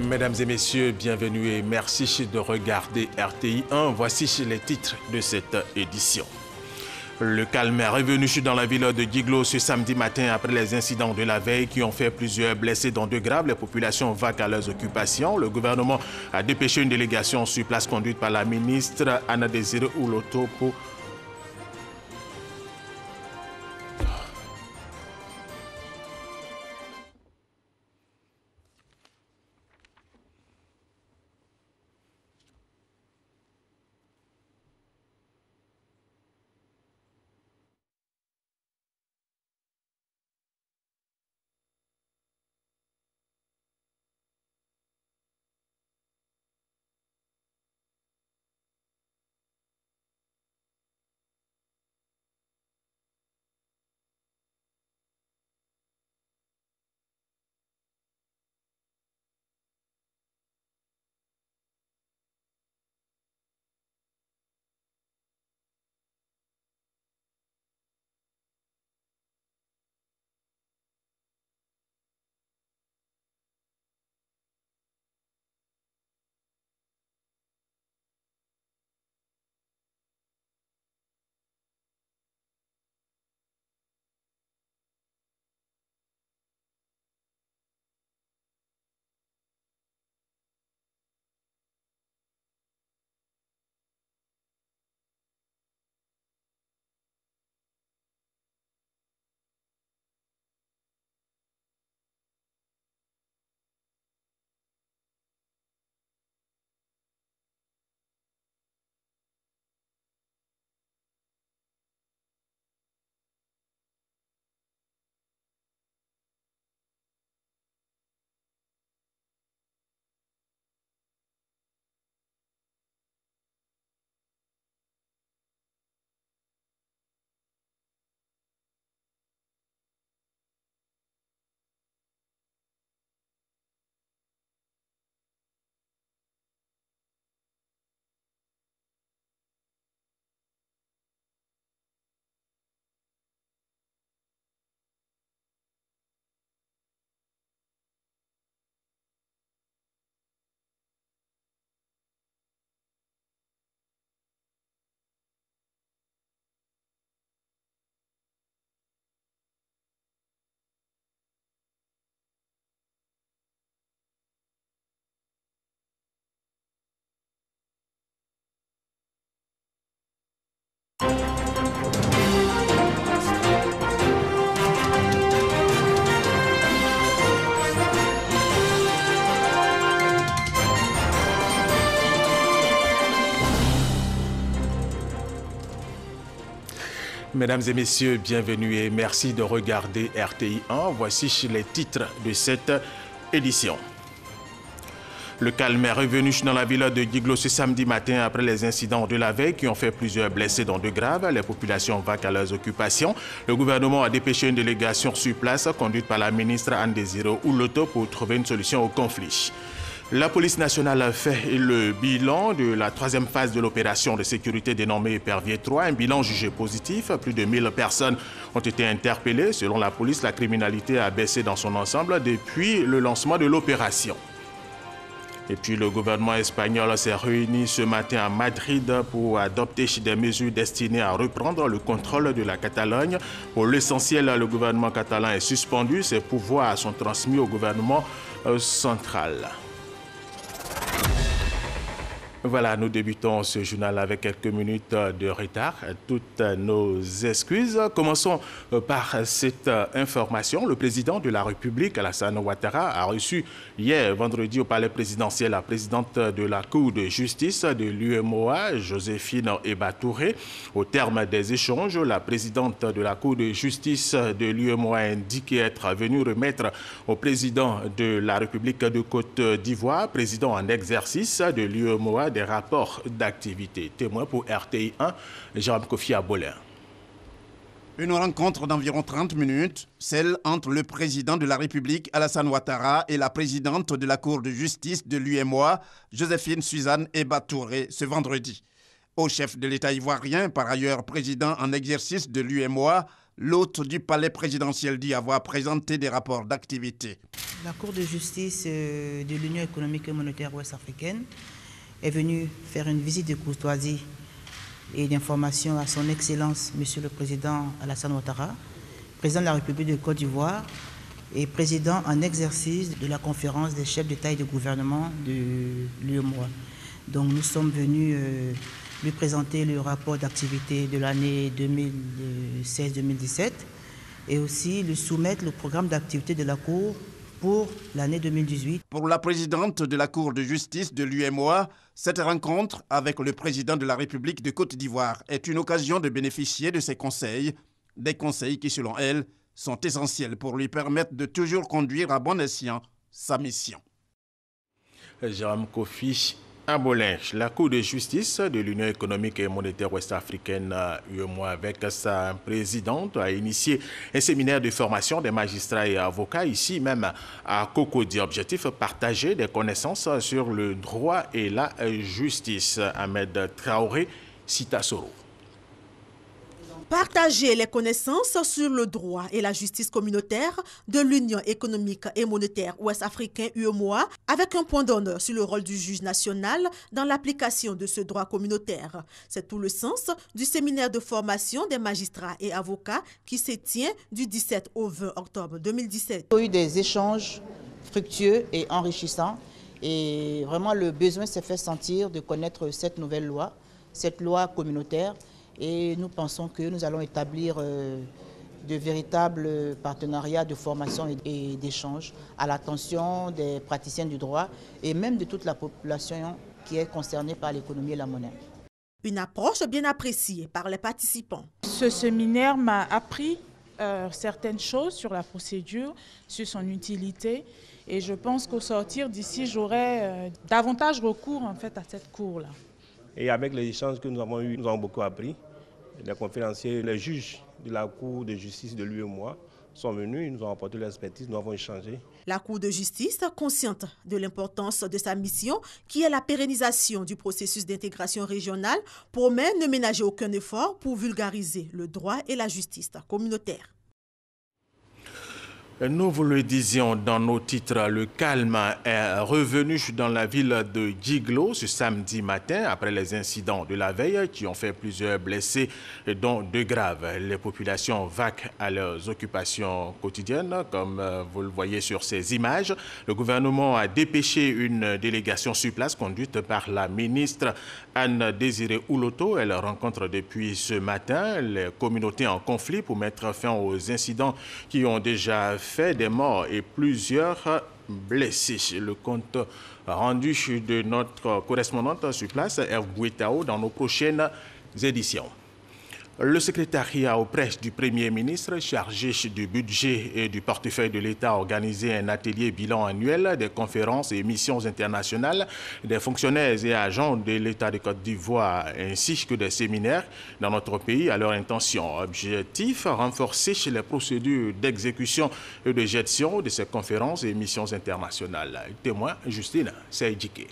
Mesdames et messieurs, bienvenue et merci de regarder RTI 1. Voici les titres de cette édition. Le calme est revenu dans la ville de Diglo ce samedi matin après les incidents de la veille qui ont fait plusieurs blessés dont 2 graves. Les populations vaquent à leurs occupations. Le gouvernement a dépêché une délégation sur place conduite par la ministre Anna Désiré Ouloto pour Mesdames et messieurs, bienvenue et merci de regarder RTI 1. Voici les titres de cette édition. Le calme est revenu dans la ville de Diglo ce samedi matin après les incidents de la veille qui ont fait plusieurs blessés dont 2 graves. Les populations vaquent à leurs occupations. Le gouvernement a dépêché une délégation sur place conduite par la ministre Anne Désiré Ouloto pour trouver une solution au conflit. La police nationale a fait le bilan de la 3e phase de l'opération de sécurité dénommée Épervier 3, un bilan jugé positif. Plus de 1000 personnes ont été interpellées. Selon la police, la criminalité a baissé dans son ensemble depuis le lancement de l'opération. Et puis le gouvernement espagnol s'est réuni ce matin à Madrid pour adopter des mesures destinées à reprendre le contrôle de la Catalogne. Pour l'essentiel, le gouvernement catalan est suspendu. Ses pouvoirs sont transmis au gouvernement central. Voilà, nous débutons ce journal avec quelques minutes de retard. Toutes nos excuses. Commençons par cette information. Le président de la République, Alassane Ouattara, a reçu hier, vendredi, au palais présidentiel, la présidente de la Cour de justice de l'UEMOA, Joséphine Eba Touré. Au terme des échanges, la présidente de la Cour de justice de l'UEMOA a indiqué être venue remettre au président de la République de Côte d'Ivoire, président en exercice de l'UEMOA, des rapports d'activité. Témoin pour RTI 1, Jérôme Kofi Abolin. Une rencontre d'environ 30 minutes, celle entre le président de la République, Alassane Ouattara, et la présidente de la Cour de justice de l'UEMOA, Joséphine Suzanne Eba Touré, ce vendredi. Au chef de l'État ivoirien, par ailleurs président en exercice de l'UEMOA, l'hôte du palais présidentiel dit avoir présenté des rapports d'activité. La Cour de justice de l'Union économique et monétaire ouest-africaine est venue faire une visite de courtoisie et d'information à son Excellence, Monsieur le Président Alassane Ouattara, président de la République de Côte d'Ivoire et président en exercice de la conférence des chefs d'État et de gouvernement de l'UEMOA. Donc nous sommes venus lui présenter le rapport d'activité de l'année 2016-2017 et aussi lui soumettre le programme d'activité de la Cour pour l'année 2018. Pour la présidente de la Cour de justice de l'UEMOA, cette rencontre avec le président de la République de Côte d'Ivoire est une occasion de bénéficier de ses conseils, des conseils qui, selon elle, sont essentiels pour lui permettre de toujours conduire à bon escient sa mission. Jérôme Kofi Abolin, la Cour de justice de l'Union économique et monétaire ouest-africaine, UEMOA, avec sa présidente, a initié un séminaire de formation des magistrats et avocats, ici même à Cocody. Objectif, partager des connaissances sur le droit et la justice. Ahmed Traoré, Citasoro. Partager les connaissances sur le droit et la justice communautaire de l'Union économique et monétaire ouest-africain UEMOA avec un point d'honneur sur le rôle du juge national dans l'application de ce droit communautaire. C'est tout le sens du séminaire de formation des magistrats et avocats qui se tient du 17 au 20 octobre 2017. Il y a eu des échanges fructueux et enrichissants et vraiment le besoin s'est fait sentir de connaître cette nouvelle loi, cette loi communautaire. Et nous pensons que nous allons établir de véritables partenariats de formation et d'échange à l'attention des praticiens du droit et même de toute la population qui est concernée par l'économie et la monnaie. Une approche bien appréciée par les participants. Ce séminaire m'a appris certaines choses sur la procédure, sur son utilité. Et je pense qu'au sortir d'ici, j'aurai davantage recours en fait, à cette cour-là. Et avec les échanges que nous avons eus, nous avons beaucoup appris. Les conférenciers, les juges de la Cour de justice de l'UEMOA sont venus, ils nous ont apporté l'expertise, nous avons échangé. La Cour de justice, consciente de l'importance de sa mission, qui est la pérennisation du processus d'intégration régionale, promet ne ménager aucun effort pour vulgariser le droit et la justice communautaire. Nous vous le disions dans nos titres, le calme est revenu dans la ville de Djiglo ce samedi matin après les incidents de la veille qui ont fait plusieurs blessés dont 2 graves. Les populations vaquent à leurs occupations quotidiennes comme vous le voyez sur ces images. Le gouvernement a dépêché une délégation sur place conduite par la ministre Anne-Désirée Ouloto. Elle rencontre depuis ce matin les communautés en conflit pour mettre fin aux incidents qui ont déjà fait des morts et plusieurs blessés. Le compte rendu de notre correspondante sur place, Herve Bouetao, dans nos prochaines éditions. Le secrétariat auprès du Premier ministre chargé du budget et du portefeuille de l'État a organisé un atelier bilan annuel des conférences et missions internationales des fonctionnaires et agents de l'État de Côte d'Ivoire ainsi que des séminaires dans notre pays à leur intention. Objectif, renforcer les procédures d'exécution et de gestion de ces conférences et missions internationales. Témoin, Justine Saïdjike.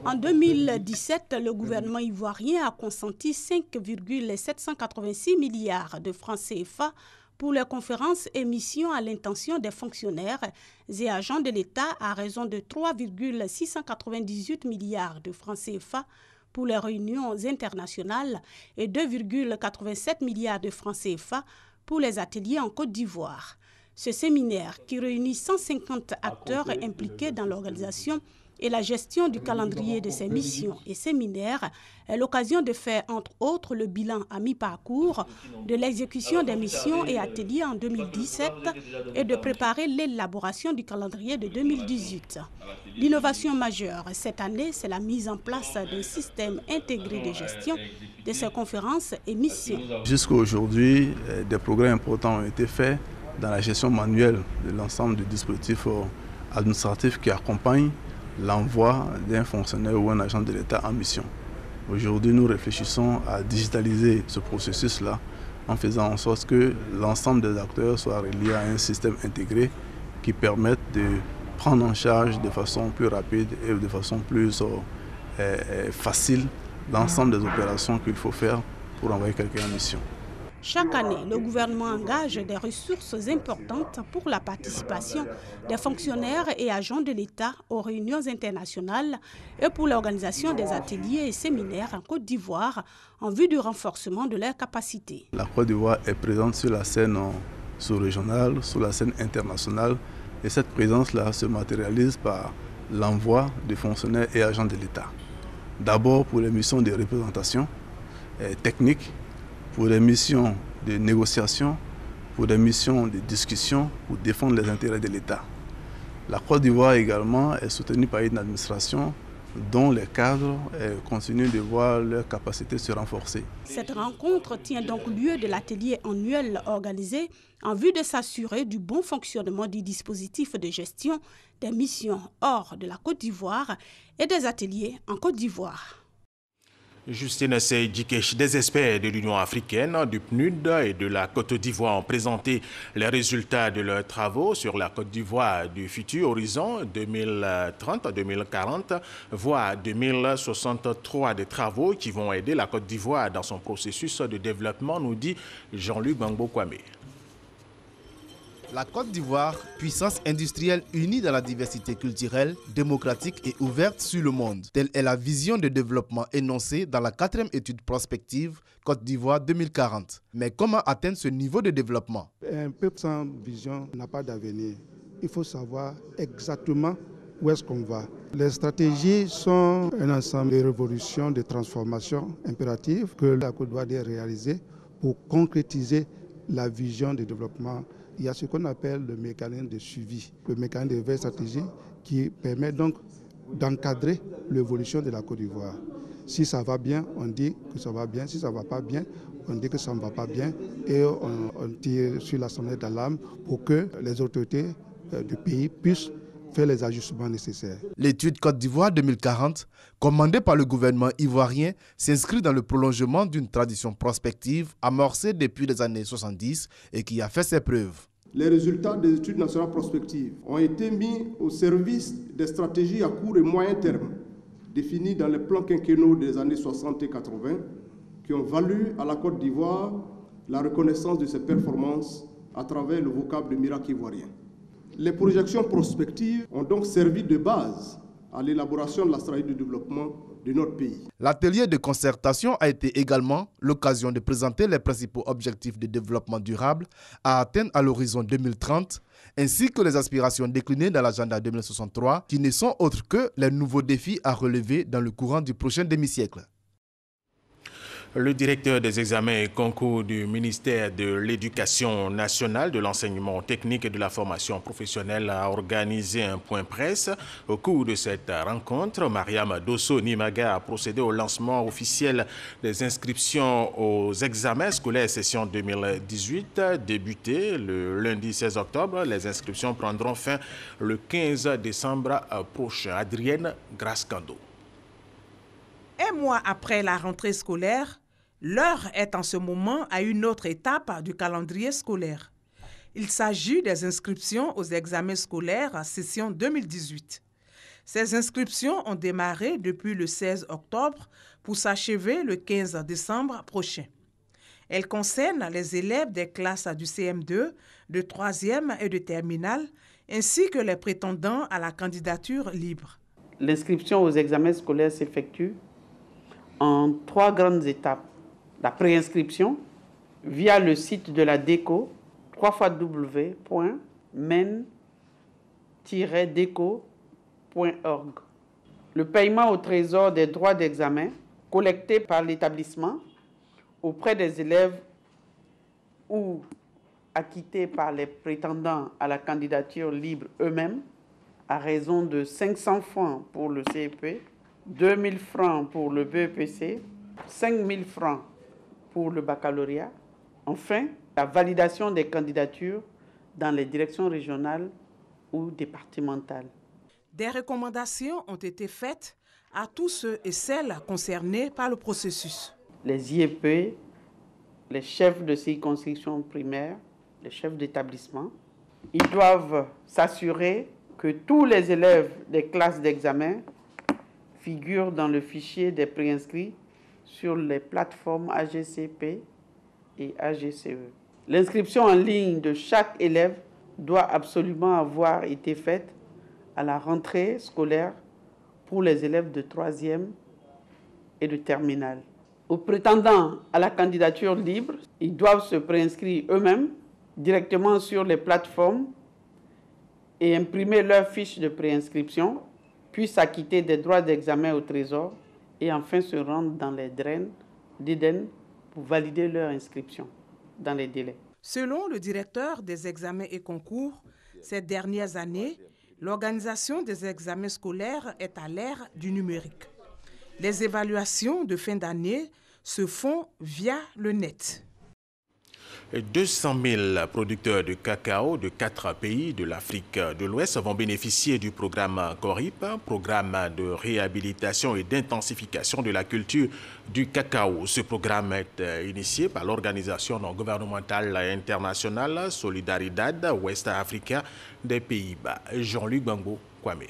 En 2017, le gouvernement ivoirien a consenti 5,786 milliards de francs CFA pour les conférences et missions à l'intention des fonctionnaires et agents de l'État à raison de 3,698 milliards de francs CFA pour les réunions internationales et 2,87 milliards de francs CFA pour les ateliers en Côte d'Ivoire. Ce séminaire, qui réunit 150 acteurs impliqués dans l'organisation et la gestion du calendrier de ces missions et séminaires, est l'occasion de faire, entre autres, le bilan à mi-parcours de l'exécution des missions et ateliers en 2017 et de préparer l'élaboration du calendrier de 2018. L'innovation majeure cette année, c'est la mise en place d'un système intégré de gestion de ces conférences et missions. Jusqu'à aujourd'hui, des progrès importants ont été faits dans la gestion manuelle de l'ensemble du dispositif administratif qui accompagne l'envoi d'un fonctionnaire ou un agent de l'État en mission. Aujourd'hui, nous réfléchissons à digitaliser ce processus-là en faisant en sorte que l'ensemble des acteurs soient reliés à un système intégré qui permette de prendre en charge de façon plus rapide et de façon plus facile l'ensemble des opérations qu'il faut faire pour envoyer quelqu'un en mission. Chaque année, le gouvernement engage des ressources importantes pour la participation des fonctionnaires et agents de l'État aux réunions internationales et pour l'organisation des ateliers et séminaires en Côte d'Ivoire en vue du renforcement de leurs capacités. La Côte d'Ivoire est présente sur la scène sous-régionale, sur la scène internationale, et cette présence-là se matérialise par l'envoi de fonctionnaires et agents de l'État. D'abord pour les missions de représentation technique, pour des missions de négociation, pour des missions de discussion, pour défendre les intérêts de l'État. La Côte d'Ivoire également est soutenue par une administration dont les cadres continuent de voir leurs capacités se renforcer. Cette rencontre tient donc lieu de l'atelier annuel organisé en vue de s'assurer du bon fonctionnement du dispositif de gestion des missions hors de la Côte d'Ivoire et des ateliers en Côte d'Ivoire. Justine Seydjikesh, des experts de l'Union africaine, du PNUD et de la Côte d'Ivoire ont présenté les résultats de leurs travaux sur la Côte d'Ivoire du futur horizon 2030-2040, voire 2063 des travaux qui vont aider la Côte d'Ivoire dans son processus de développement, nous dit Jean-Luc Gbangbo Kwame. La Côte d'Ivoire, puissance industrielle unie dans la diversité culturelle, démocratique et ouverte sur le monde. Telle est la vision de développement énoncée dans la 4e étude prospective Côte d'Ivoire 2040. Mais comment atteindre ce niveau de développement? Un peuple sans vision n'a pas d'avenir. Il faut savoir exactement où est-ce qu'on va. Les stratégies sont un ensemble de révolutions, de transformations impératives que la Côte d'Ivoire doit réaliser pour concrétiser la vision de développement. Il y a ce qu'on appelle le mécanisme de suivi, le mécanisme de veille stratégique qui permet donc d'encadrer l'évolution de la Côte d'Ivoire. Si ça va bien, on dit que ça va bien. Si ça ne va pas bien, on dit que ça ne va pas bien. Et on tire sur la sonnette d'alarme pour que les autorités du pays puissent faire les ajustements nécessaires. L'étude Côte d'Ivoire 2040, commandée par le gouvernement ivoirien, s'inscrit dans le prolongement d'une tradition prospective amorcée depuis les années 70 et qui a fait ses preuves. Les résultats des études nationales prospectives ont été mis au service des stratégies à court et moyen terme, définies dans les plans quinquennaux des années 60 et 80, qui ont valu à la Côte d'Ivoire la reconnaissance de ses performances à travers le vocable de miracle ivoirien. Les projections prospectives ont donc servi de base à l'élaboration de la stratégie de développement de notre pays. L'atelier de concertation a été également l'occasion de présenter les principaux objectifs de développement durable à atteindre à l'horizon 2030, ainsi que les aspirations déclinées dans l'agenda 2063, qui ne sont autres que les nouveaux défis à relever dans le courant du prochain demi-siècle. Le directeur des examens et concours du ministère de l'Éducation nationale, de l'enseignement technique et de la formation professionnelle a organisé un point presse. Au cours de cette rencontre, Mariam Dosso Nimaga a procédé au lancement officiel des inscriptions aux examens scolaires session 2018, débuté le lundi 16 octobre. Les inscriptions prendront fin le 15 décembre prochain. Adrienne Grascando. Un mois après la rentrée scolaire, l'heure est en ce moment à une autre étape du calendrier scolaire. Il s'agit des inscriptions aux examens scolaires à session 2018. Ces inscriptions ont démarré depuis le 16 octobre pour s'achever le 15 décembre prochain. Elles concernent les élèves des classes du CM2, de 3e et de terminale, ainsi que les prétendants à la candidature libre. L'inscription aux examens scolaires s'effectue en 3 grandes étapes. La préinscription via le site de la DECO, www.men-deco.org. Le paiement au trésor des droits d'examen collectés par l'établissement auprès des élèves ou acquittés par les prétendants à la candidature libre eux-mêmes à raison de 500 francs pour le CEP, 2000 francs pour le BEPC, 5000 francs pour le baccalauréat. Enfin, la validation des candidatures dans les directions régionales ou départementales. Des recommandations ont été faites à tous ceux et celles concernés par le processus. Les IEP, les chefs de circonscription primaire, les chefs d'établissement, ils doivent s'assurer que tous les élèves des classes d'examen figurent dans le fichier des préinscrits sur les plateformes AGCP et AGCE. L'inscription en ligne de chaque élève doit absolument avoir été faite à la rentrée scolaire pour les élèves de 3e et de terminale. Aux prétendants à la candidature libre, ils doivent se préinscrire eux-mêmes directement sur les plateformes et imprimer leur fiche de préinscription, puis s'acquitter des droits d'examen au Trésor et enfin se rendre dans les drains d'Eden pour valider leur inscription dans les délais. Selon le directeur des examens et concours, ces dernières années, l'organisation des examens scolaires est à l'ère du numérique. Les évaluations de fin d'année se font via le net. 200 000 producteurs de cacao de 4 pays de l'Afrique de l'Ouest vont bénéficier du programme CORIP, programme de réhabilitation et d'intensification de la culture du cacao. Ce programme est initié par l'organisation non gouvernementale internationale Solidaridad West Africa des Pays-Bas. Jean-Luc Gbangbo Kwame.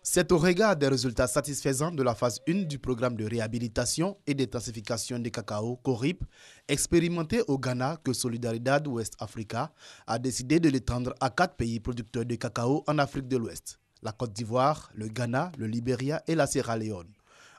C'est au regard des résultats satisfaisants de la phase 1 du programme de réhabilitation et d'intensification des cacao, CORIP, expérimenté au Ghana que Solidaridad West Africa a décidé de l'étendre à 4 pays producteurs de cacao en Afrique de l'Ouest: la Côte d'Ivoire, le Ghana, le Libéria et la Sierra Leone.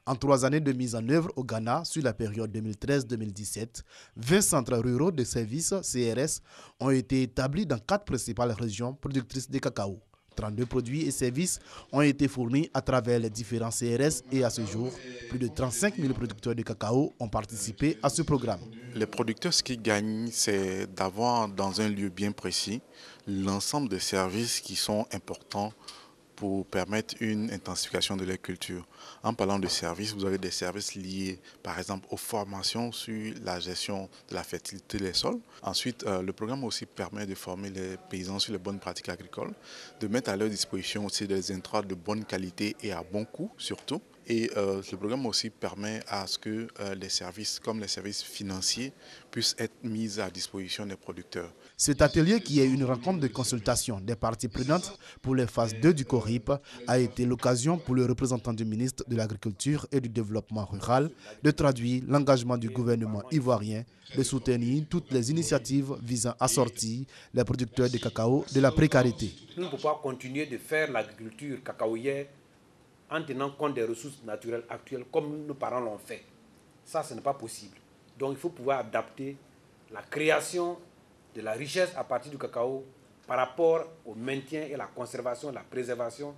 En 3 années de mise en œuvre au Ghana, sur la période 2013-2017, 20 centres ruraux de services CRS ont été établis dans 4 principales régions productrices de cacao. 32 produits et services ont été fournis à travers les différents CRS et à ce jour, plus de 35 000 producteurs de cacao ont participé à ce programme. Les producteurs, ce qu'ils gagnent, c'est d'avoir dans un lieu bien précis l'ensemble des services qui sont importants pour permettre une intensification de la culture. En parlant de services, vous avez des services liés par exemple aux formations sur la gestion de la fertilité des sols. Ensuite, le programme aussi permet de former les paysans sur les bonnes pratiques agricoles, de mettre à leur disposition aussi des intrants de bonne qualité et à bon coût surtout. Et le programme aussi permet à ce que les services, comme les services financiers, puissent être mis à disposition des producteurs. Cet atelier, qui est une rencontre de consultation des parties prenantes pour les phases 2 du CORIP, a été l'occasion pour le représentant du ministre de l'Agriculture et du Développement rural de traduire l'engagement du gouvernement ivoirien de soutenir toutes les initiatives visant à sortir les producteurs de cacao de la précarité. Nous ne pouvons pas continuer de faire l'agriculture cacaoyère en tenant compte des ressources naturelles actuelles comme nos parents l'ont fait. Ça, ce n'est pas possible. Donc il faut pouvoir adapter la création de la richesse à partir du cacao par rapport au maintien et la conservation, la préservation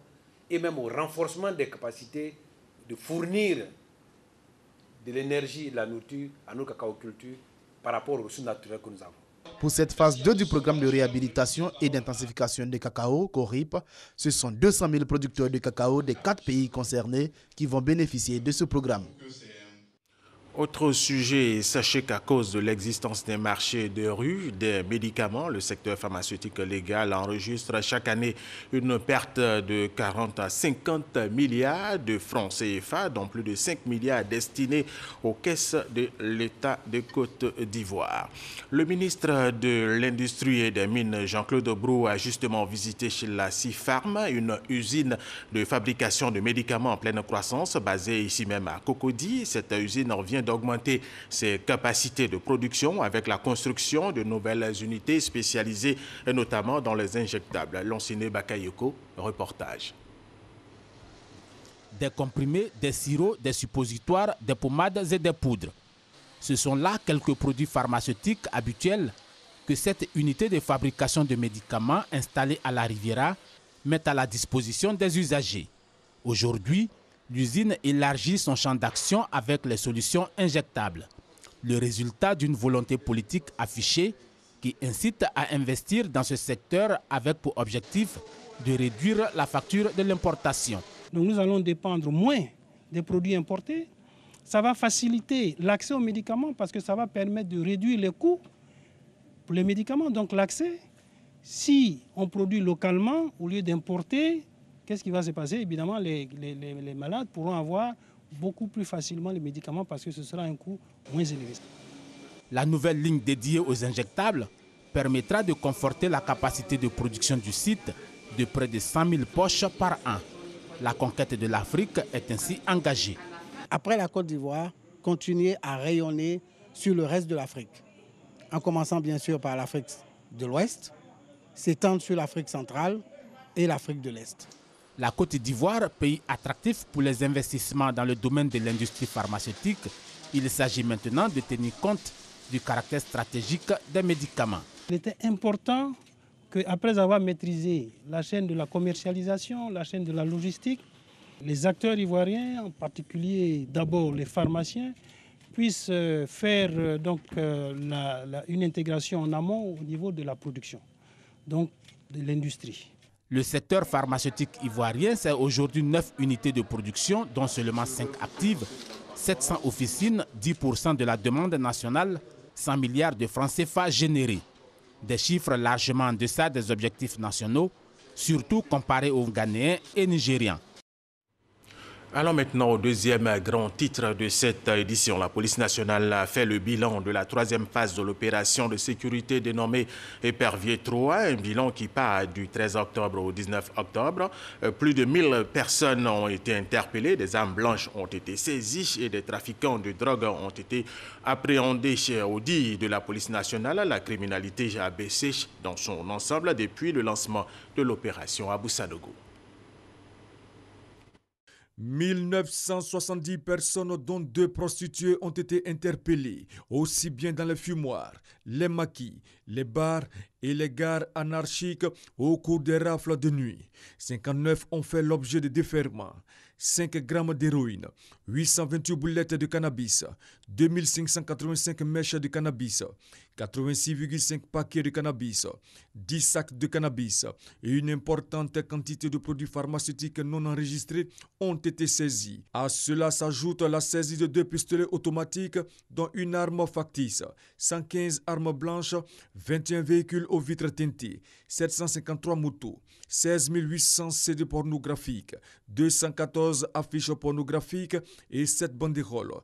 et même au renforcement des capacités de fournir de l'énergie et de la nourriture à nos cacaocultures par rapport aux ressources naturelles que nous avons. Pour cette phase 2 du programme de réhabilitation et d'intensification des cacao, CORIP, ce sont 200 000 producteurs de cacao des 4 pays concernés qui vont bénéficier de ce programme. Autre sujet, sachez qu'à cause de l'existence des marchés de rue des médicaments, le secteur pharmaceutique légal enregistre chaque année une perte de 40 à 50 milliards de francs CFA, dont plus de 5 milliards destinés aux caisses de l'État de Côte d'Ivoire. Le ministre de l'Industrie et des Mines, Jean-Claude Brou, a justement visité chez la CIFARM, une usine de fabrication de médicaments en pleine croissance, basée ici même à Cocody. Cette usine revient d'augmenter ses capacités de production avec la construction de nouvelles unités spécialisées, notamment dans les injectables. Lanciné Bakayoko, reportage. Des comprimés, des sirops, des suppositoires, des pommades et des poudres. Ce sont là quelques produits pharmaceutiques habituels que cette unité de fabrication de médicaments installée à la Riviera met à la disposition des usagers. Aujourd'hui, l'usine élargit son champ d'action avec les solutions injectables. Le résultat d'une volonté politique affichée qui incite à investir dans ce secteur avec pour objectif de réduire la facture de l'importation. Donc nous allons dépendre moins des produits importés. Ça va faciliter l'accès aux médicaments parce que ça va permettre de réduire les coûts pour les médicaments. Donc l'accès, si on produit localement au lieu d'importer, qu'est-ce qui va se passer? Évidemment, les malades pourront avoir beaucoup plus facilement les médicaments parce que ce sera un coût moins élevé. La nouvelle ligne dédiée aux injectables permettra de conforter la capacité de production du site de près de 100 000 poches par an. La conquête de l'Afrique est ainsi engagée. Après la Côte d'Ivoire, continuer à rayonner sur le reste de l'Afrique, en commençant bien sûr par l'Afrique de l'Ouest, s'étendre sur l'Afrique centrale et l'Afrique de l'Est. La Côte d'Ivoire, pays attractif pour les investissements dans le domaine de l'industrie pharmaceutique, il s'agit maintenant de tenir compte du caractère stratégique des médicaments. Il était important qu'après avoir maîtrisé la chaîne de la commercialisation, la chaîne de la logistique, les acteurs ivoiriens, en particulier d'abord les pharmaciens, puissent faire une intégration en amont au niveau de la production, donc de l'industrie. Le secteur pharmaceutique ivoirien, c'est aujourd'hui 9 unités de production, dont seulement 5 actives, 700 officines, 10% de la demande nationale, 100 milliards de francs CFA générés. Des chiffres largement en deçà des objectifs nationaux, surtout comparés aux Ghanéens et Nigérians. Allons maintenant au deuxième grand titre de cette édition. La police nationale a fait le bilan de la troisième phase de l'opération de sécurité dénommée Épervier 3, un bilan qui part du 13 octobre au 19 octobre. Plus de 1000 personnes ont été interpellées, des armes blanches ont été saisies et des trafiquants de drogue ont été appréhendés. Au dit de la police nationale, la criminalité a baissé dans son ensemble depuis le lancement de l'opération à Boussanogo. 1970 personnes, dont 2 prostituées, ont été interpellées, aussi bien dans les fumoirs, les maquis, les bars et les gares anarchiques au cours des rafles de nuit. 59 ont fait l'objet de déferrements. 5 grammes d'héroïne, 828 boulettes de cannabis, 2585 mèches de cannabis, 86,5 paquets de cannabis, 10 sacs de cannabis et une importante quantité de produits pharmaceutiques non enregistrés ont été saisis. À cela s'ajoute la saisie de 2 pistolets automatiques, dont une arme factice, 115 armes blanches, 21 véhicules aux vitres teintées, 753 motos, 16 800 CD pornographiques, 214 affiches pornographiques et 7 banderoles.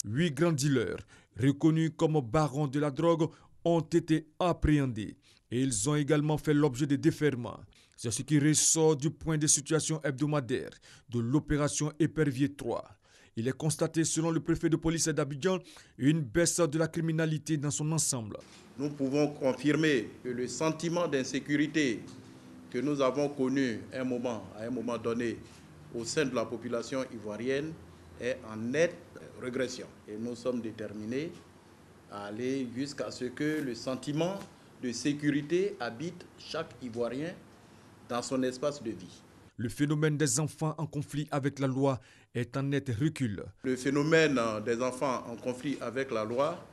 8 grands dealers, reconnus comme barons de la drogue, ont été appréhendés et ils ont également fait l'objet de déferrements. C'est ce qui ressort du point de situation hebdomadaire de l'opération Épervier 3. Il est constaté, selon le préfet de police d'Abidjan, une baisse de la criminalité dans son ensemble. Nous pouvons confirmer que le sentiment d'insécurité que nous avons connu à un moment donné au sein de la population ivoirienne est en nette régression. Et nous sommes déterminés à aller jusqu'à ce que le sentiment de sécurité habite chaque Ivoirien dans son espace de vie. Le phénomène des enfants en conflit avec la loi est en net recul. Le phénomène des enfants en conflit avec la loi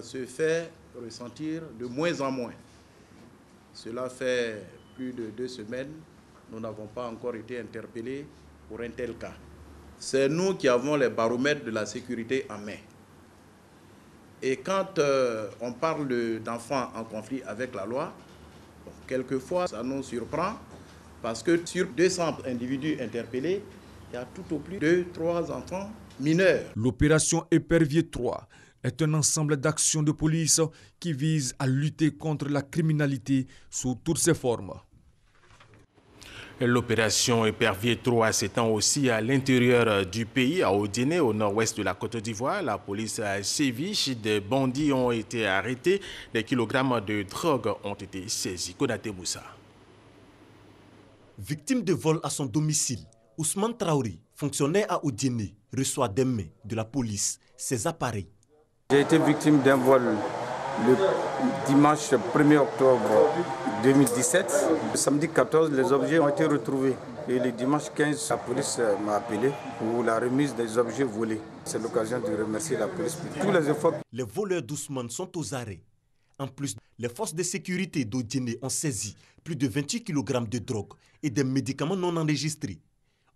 se fait ressentir de moins en moins. Cela fait plus de 2 semaines, nous n'avons pas encore été interpellés pour un tel cas. C'est nous qui avons les baromètres de la sécurité en main. Et quand on parle d'enfants en conflit avec la loi, quelquefois ça nous surprend parce que sur 200 individus interpellés, il y a tout au plus 2-3 enfants mineurs. L'opération Épervier 3 est un ensemble d'actions de police qui vise à lutter contre la criminalité sous toutes ses formes. L'opération Épervier 3 s'étend aussi à l'intérieur du pays, à Odiné, au nord-ouest de la Côte d'Ivoire. La police a sévi, des bandits ont été arrêtés, des kilogrammes de drogue ont été saisis. Konaté Moussa. Victime de vol à son domicile, Ousmane Traoré, fonctionnaire à Odiné, reçoit des mains de la police ses appareils. J'ai été victime d'un vol le dimanche 1er octobre 2017. Le samedi 14, les objets ont été retrouvés. Et le dimanche 15, la police m'a appelé pour la remise des objets volés. C'est l'occasion de remercier la police pour tous les efforts. Les voleurs d'Ousmane sont aux arrêts. En plus, les forces de sécurité d'Odiné ont saisi plus de 28 kg de drogue et des médicaments non enregistrés.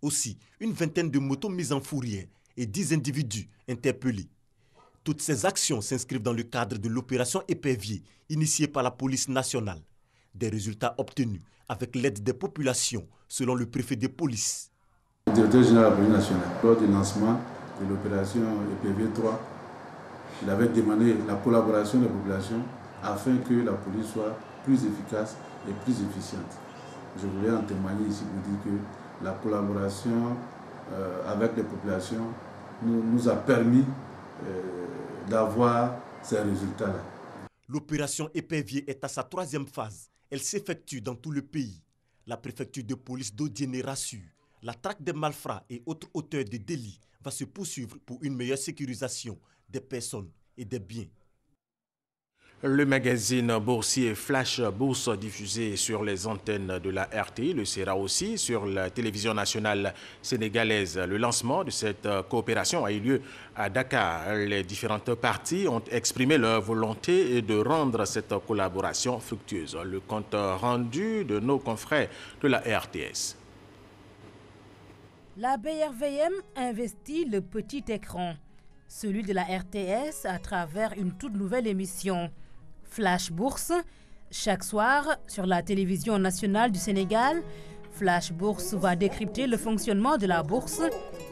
Aussi, une vingtaine de motos mises en fourrière et 10 individus interpellés. Toutes ces actions s'inscrivent dans le cadre de l'opération Épervier, initiée par la police nationale. Des résultats obtenus avec l'aide des populations, selon le préfet de police. Le directeur général de la police nationale, lors du lancement de l'opération Épervier 3, il avait demandé la collaboration des populations afin que la police soit plus efficace et plus efficiente. Je voulais en témoigner ici pour dire que la collaboration avec les populations nous a permis d'avoir ces résultats-là. L'opération Épervier est à sa 3e phase. Elle s'effectue dans tout le pays. La préfecture de police d'Odiéné rassure. La traque des malfrats et autres auteurs de délits va se poursuivre pour une meilleure sécurisation des personnes et des biens. Le magazine boursier Flash Bourse diffusé sur les antennes de la RTI le sera aussi sur la télévision nationale sénégalaise. Le lancement de cette coopération a eu lieu à Dakar. Les différentes parties ont exprimé leur volonté de rendre cette collaboration fructueuse. Le compte rendu de nos confrères de la RTS. La BRVM investit le petit écran, celui de la RTS à travers une toute nouvelle émission. Flash Bourse, chaque soir sur la télévision nationale du Sénégal, Flash Bourse va décrypter le fonctionnement de la bourse.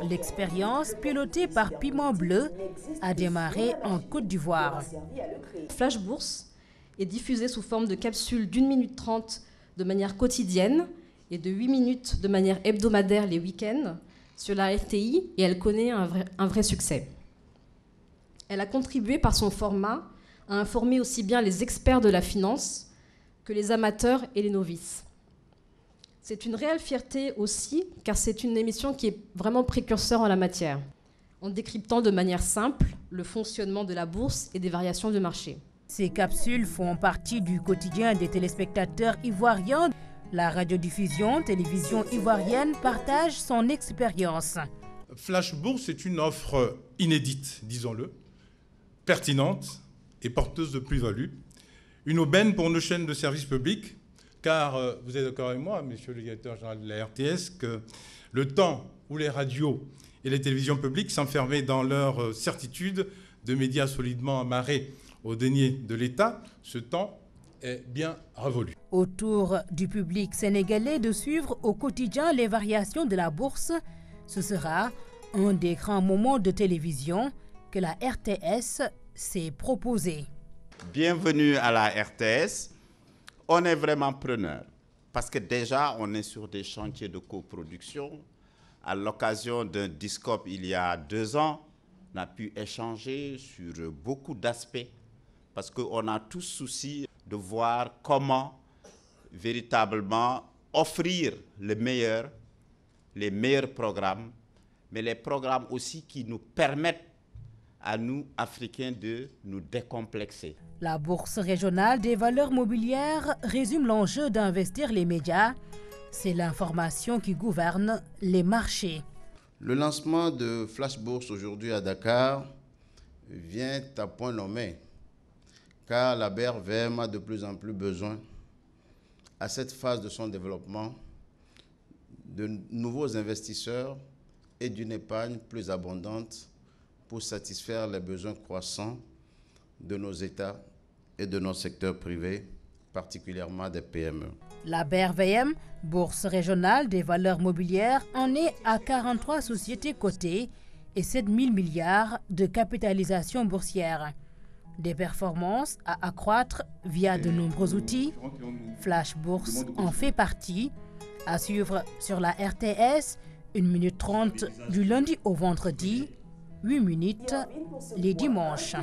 L'expérience pilotée par Piment Bleu a démarré en Côte d'Ivoire. Flash Bourse est diffusée sous forme de capsules d'1 minute 30 de manière quotidienne et de 8 minutes de manière hebdomadaire les week-ends sur la RTI et elle connaît un vrai succès. Elle a contribué par son format à informer aussi bien les experts de la finance que les amateurs et les novices. C'est une réelle fierté aussi, car c'est une émission qui est vraiment précurseur en la matière, en décryptant de manière simple le fonctionnement de la bourse et des variations de marché. Ces capsules font partie du quotidien des téléspectateurs ivoiriens. La radiodiffusion télévision ivoirienne partage son expérience. Flash Bourse est une offre inédite, disons-le, pertinente et porteuse de plus-value. Une aubaine pour nos chaînes de services publics, car vous êtes d'accord avec moi, monsieur le directeur général de la RTS, que le temps où les radios et les télévisions publiques s'enfermaient dans leur certitude de médias solidement amarrés au denier de l'État, ce temps est bien révolu. Autour du public sénégalais de suivre au quotidien les variations de la bourse, ce sera un des grands moments de télévision que la RTS s'est proposé. Bienvenue à la RTS. On est vraiment preneur parce que déjà on est sur des chantiers de coproduction. À l'occasion d'un Discope il y a 2 ans, on a pu échanger sur beaucoup d'aspects parce qu'on a tous souci de voir comment véritablement offrir les meilleurs programmes, mais les programmes aussi qui nous permettent à nous, Africains, de nous décomplexer. La Bourse régionale des valeurs mobilières résume l'enjeu d'investir les médias. C'est l'information qui gouverne les marchés. Le lancement de Flash Bourse aujourd'hui à Dakar vient à point nommé, car la BRVM a de plus en plus besoin, à cette phase de son développement, de nouveaux investisseurs et d'une épargne plus abondante pour satisfaire les besoins croissants de nos États et de nos secteurs privés, particulièrement des PME. La BRVM, Bourse régionale des valeurs mobilières, en est à 43 sociétés cotées et 7 000 milliards de capitalisation boursière. Des performances à accroître via de nombreux outils. Flash Bourse en fait partie. À suivre sur la RTS, 1 minute 30 du lundi au vendredi, 8 minutes les dimanches.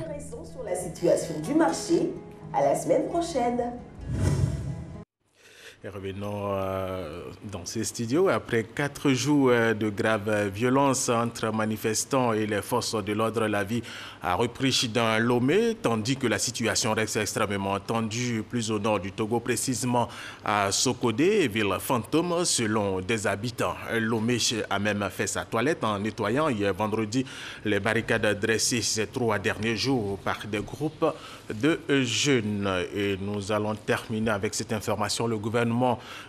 Sur la situation du marché, à la semaine prochaine. Et revenons dans ces studios. Après 4 jours de graves violences entre manifestants et les forces de l'ordre, la vie a repris dans Lomé, tandis que la situation reste extrêmement tendue plus au nord du Togo, précisément à Sokodé, ville fantôme selon des habitants. Lomé a même fait sa toilette en nettoyant hier vendredi les barricades dressées ces 3 derniers jours par des groupes de jeunes. Et nous allons terminer avec cette information. Le gouvernement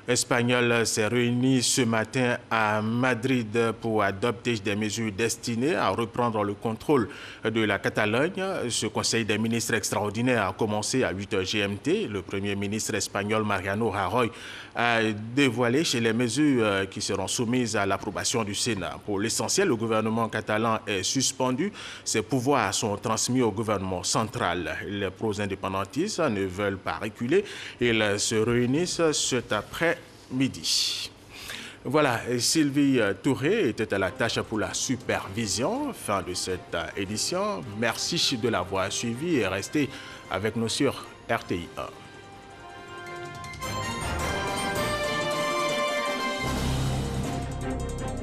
espagnol s'est réuni ce matin à Madrid pour adopter des mesures destinées à reprendre le contrôle de la Catalogne. Ce conseil des ministres extraordinaire a commencé à 8h GMT. Le premier ministre espagnol Mariano Rajoy a dévoilé les mesures qui seront soumises à l'approbation du Sénat. Pour l'essentiel, le gouvernement catalan est suspendu. Ses pouvoirs sont transmis au gouvernement central. Les pro-indépendantistes ne veulent pas reculer. Ils se réunissent cet après-midi. Voilà, Sylvie Touré était à la tâche pour la supervision. Fin de cette édition. Merci de l'avoir suivi et restez avec nous sur RTI 1.